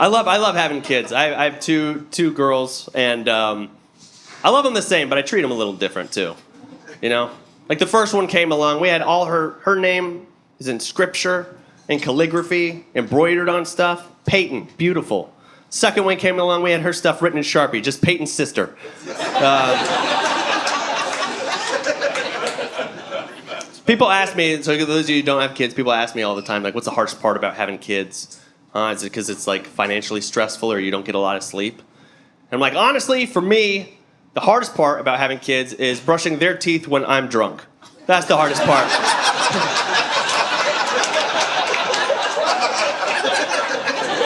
I love having kids. I have two girls, and I love them the same, but I treat them a little different too. You know, like the first one came along, we had all her name is in scripture and calligraphy, embroidered on stuff. Peyton, beautiful. Second one came along, we had her stuff written in Sharpie, just Peyton's sister. People ask me, so those of you who don't have kids, people ask me all the time, like, what's the hardest part about having kids? Is it because it's like financially stressful or you don't get a lot of sleep? And I'm like, honestly, for me, the hardest part about having kids is brushing their teeth when I'm drunk. That's the hardest part.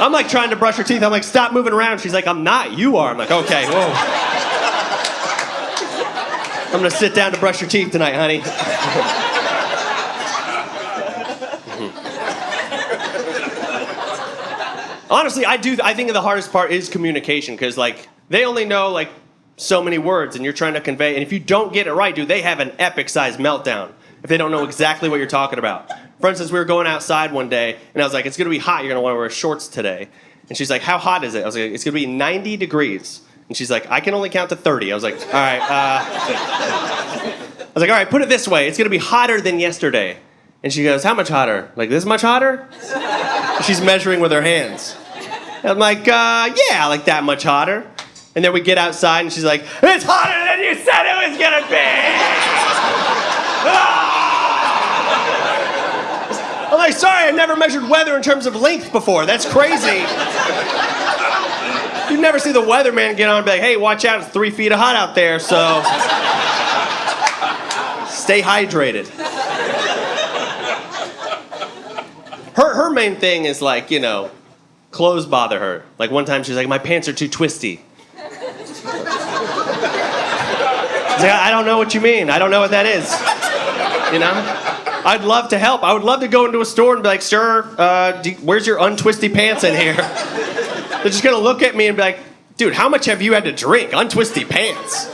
I'm like trying to brush her teeth. I'm like, stop moving around. She's like, I'm not. You are. I'm like, okay, whoa. I'm going to sit down to brush your teeth tonight, honey. Honestly, I think the hardest part is communication, because like they only know like so many words, and you're trying to convey. And if you don't get it right, dude, they have an epic-sized meltdown if they don't know exactly what you're talking about. For instance, we were going outside one day, and I was like, "It's gonna be hot. You're gonna want to wear shorts today." And she's like, "How hot is it?" I was like, "It's gonna be 90 degrees." And she's like, "I can only count to 30." I was like, "All right." I was like, "All right, put it this way. It's gonna be hotter than yesterday." And she goes, "How much hotter? Like this much hotter?" She's measuring with her hands. I'm like, yeah, like that much hotter. And then we get outside, and she's like, "It's hotter than you said it was gonna be!" I'm like, sorry, I've never measured weather in terms of length before. That's crazy. You'd never see the weatherman get on and be like, "Hey, watch out, it's 3 feet of hot out there, so stay hydrated." Her main thing is like, you know, clothes bother her. Like one time she's like, "My pants are too twisty." I was like, "I don't know what you mean. I don't know what that is." You know? I'd love to help. I would love to go into a store and be like, "Sir, where's your untwisty pants in here?" They're just gonna look at me and be like, "Dude, how much have you had to drink? Untwisty pants."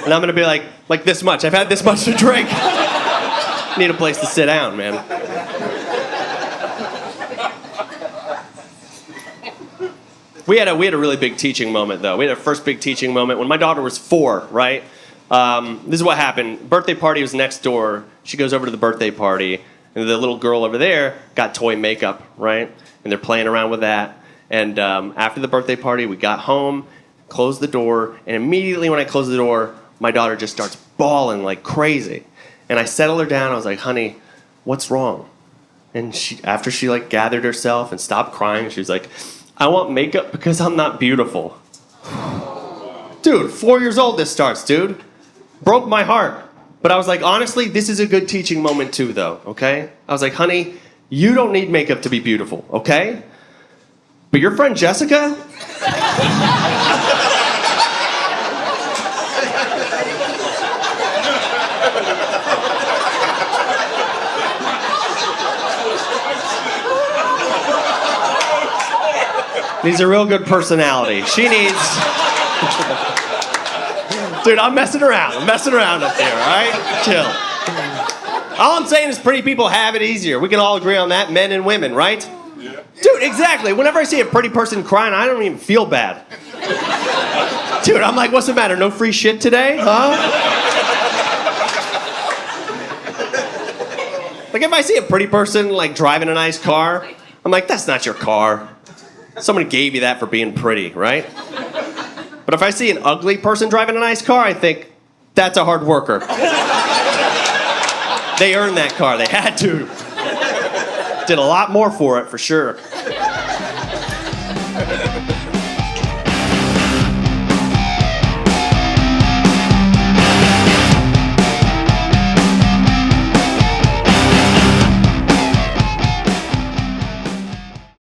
And I'm gonna be like this much. I've had this much to drink. Need a place to sit down, man. We had a really big teaching moment, though. We had our first big teaching moment when my daughter was 4, right? This is what happened. Birthday party was next door. She goes over to the birthday party, and the little girl over there got toy makeup, right? And they're playing around with that. And after the birthday party, we got home, closed the door, and immediately when I closed the door, my daughter just starts bawling like crazy. And I settled her down. I was like, "Honey, what's wrong?" And after she like gathered herself and stopped crying, she was like, "I want makeup because I'm not beautiful." Dude, 4 years old this starts, dude. Broke my heart. But I was like, honestly, this is a good teaching moment too, though, okay? I was like, "Honey, you don't need makeup to be beautiful, okay? But your friend Jessica?" Needs a real good personality. She needs... Dude, I'm messing around. I'm messing around up there, all right? Chill. All I'm saying is pretty people have it easier. We can all agree on that, men and women, right? Yeah. Dude, exactly. Whenever I see a pretty person crying, I don't even feel bad. Dude, I'm like, what's the matter? No free shit today? Huh? Like, if I see a pretty person, like, driving a nice car, I'm like, that's not your car. Someone gave you that for being pretty, right? But if I see an ugly person driving a nice car, I think, that's a hard worker. They earned that car. They had to. Did a lot more for it, for sure.